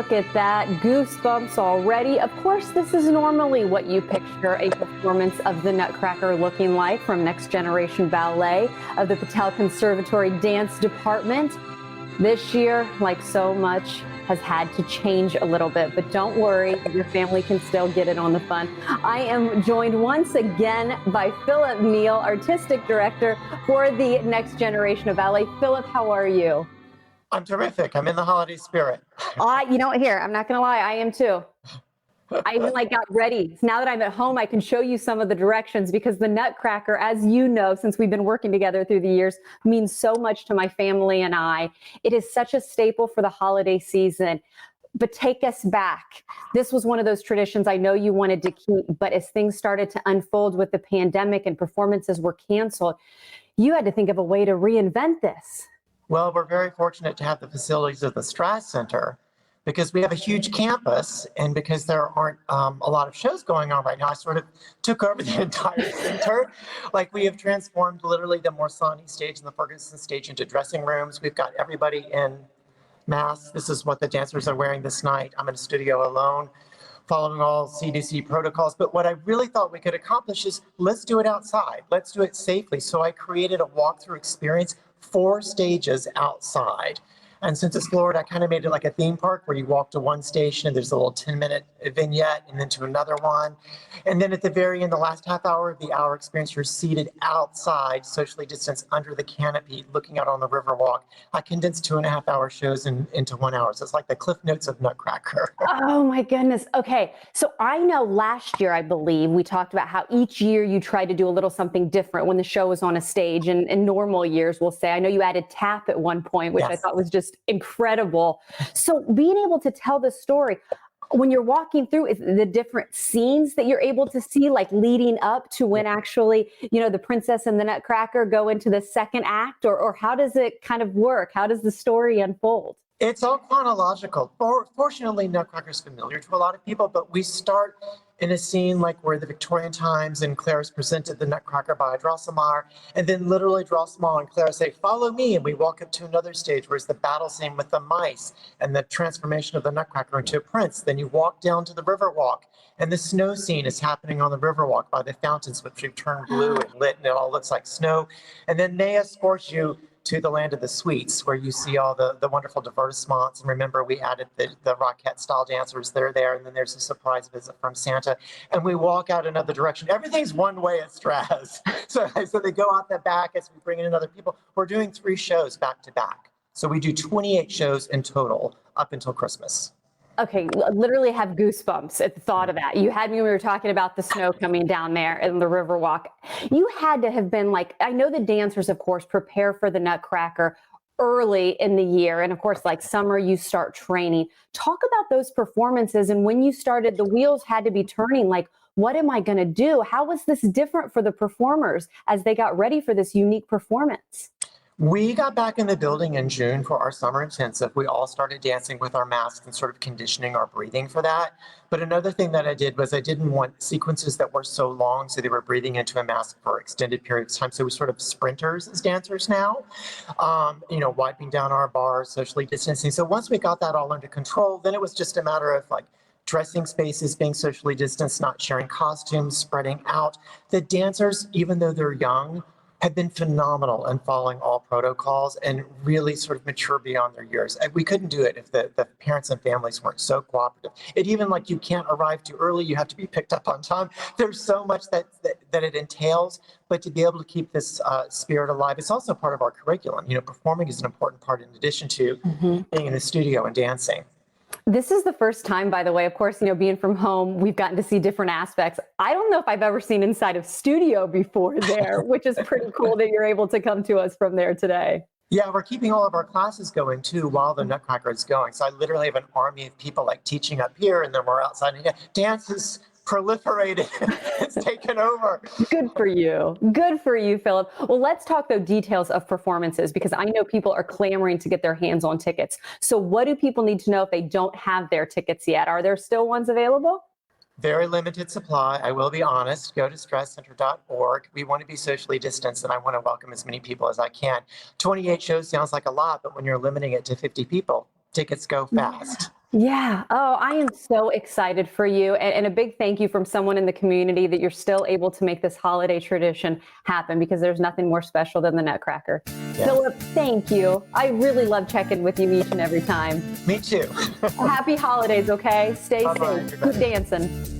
look at that. Goosebumps already. Of course, this is normally what you picture a performance of the Nutcracker looking like from Next Generation Ballet of the Patel Conservatory Dance Department. This year, like so much, has had to change a little bit, but don't worry, your family can still get in on the fun. I am joined once again by Philip Neal, Artistic Director for the Next Generation of Ballet. Philip, how are you? I'm terrific. I'm in the holiday spirit. You know what, here, I'm not gonna lie, I am too. I even got ready. Now that I'm at home, I can show you some of the directions because the Nutcracker, as you know, since we've been working together through the years, means so much to my family and I. It is such a staple for the holiday season. But take us back. This was one of those traditions I know you wanted to keep, but as things started to unfold with the pandemic and performances were canceled, you had to think of a way to reinvent this. Well, we're very fortunate to have the facilities of the Straz Center because we have a huge campus, and because there aren't a lot of shows going on right now, I sort of took over the entire center. We have transformed literally the Morsani stage and the Ferguson stage into dressing rooms. We've got everybody in masks. This is what the dancers are wearing this night. I'm in a studio alone, following all CDC protocols. But what I really thought we could accomplish is let's do it outside. Let's do it safely. So I created a walkthrough experience, 4 stages outside. And since it's Florida, I kind of made it like a theme park where you walk to one station and there's a little 10-minute vignette and then to another one. And then at the very end, the last half hour of the hour experience, you're seated outside, socially distanced under the canopy, looking out on the Riverwalk. I condensed 2.5-hour shows into 1 hour. So it's like the Cliff Notes of Nutcracker. Oh my goodness. Okay. So I know last year, I believe, we talked about how each year you tried to do a little something different when the show was on a stage. And in normal years, we'll say, I know you added tap at one point, which I thought was just incredible. So being able to tell the story, when you're walking through the different scenes that you're able to see, like leading up to when actually, the princess and the Nutcracker go into the second act, or how does it kind of work? How does the story unfold? It's all chronological. Fortunately, Nutcracker's familiar to a lot of people, but we start in a scene like where the Victorian times and Claire's presented the Nutcracker by Drosselmeyer, and then literally Drosselmeyer and Claire say, "Follow me," and we walk up to another stage where it's the battle scene with the mice and the transformation of the Nutcracker into a prince. Then you walk down to the Riverwalk, and the snow scene is happening on the Riverwalk by the fountains, which have turned blue and lit, and it all looks like snow. And then they escort you to the land of the sweets, where you see all the wonderful divertissements. And remember, we added the Rockette-style dancers. They're there, and then there's a surprise visit from Santa. And we walk out another direction. Everything's one way at Straz. So they go out the back as we bring in other people. We're doing 3 shows back to back. So we do 28 shows in total up until Christmas. Okay, literally have goosebumps at the thought of that. You had me when we were talking about the snow coming down there in the Riverwalk. You had to have been I know the dancers, of course, prepare for the Nutcracker early in the year. And of course, summer, you start training. Talk about those performances. And when you started, the wheels had to be turning. What am I going to do? How was this different for the performers as they got ready for this unique performance? We got back in the building in June for our summer intensive. We all started dancing with our masks and sort of conditioning our breathing for that. But another thing that I did was I didn't want sequences that were so long, so they were breathing into a mask for extended periods of time. So we're sort of sprinters as dancers now, wiping down our bars, socially distancing. So once we got that all under control, then it was just a matter of dressing spaces, being socially distanced, not sharing costumes, spreading out. The dancers, even though they're young, have been phenomenal in following all protocols and really sort of mature beyond their years. We couldn't do it if the parents and families weren't so cooperative. It even you can't arrive too early, you have to be picked up on time. There's so much that it entails, but to be able to keep this spirit alive, it's also part of our curriculum. Performing is an important part in addition to being in the studio and dancing. This is the first time, by the way, of course, being from home, we've gotten to see different aspects. I don't know if I've ever seen inside of studio before there, which is pretty cool that you're able to come to us from there today. Yeah, we're keeping all of our classes going too while the Nutcracker is going. So I literally have an army of people teaching up here, and then we're outside. And dance is proliferated. It's taken over. Good for you. Good for you, Philip. Well, let's talk though details of performances, because I know people are clamoring to get their hands on tickets. So what do people need to know if they don't have their tickets yet? Are there still ones available? Very limited supply. I will be honest. Go to strazcenter.org. We want to be socially distanced, and I want to welcome as many people as I can. 28 shows sounds like a lot, but when you're limiting it to 50 people, tickets go fast. Yeah. Oh, I am so excited for you. And a big thank you from someone in the community that you're still able to make this holiday tradition happen because there's nothing more special than the Nutcracker. Yeah. Philip, thank you. I really love checking with you each and every time. Me too. Happy holidays, okay? Stay Bye-bye, safe. Keep everybody. dancing.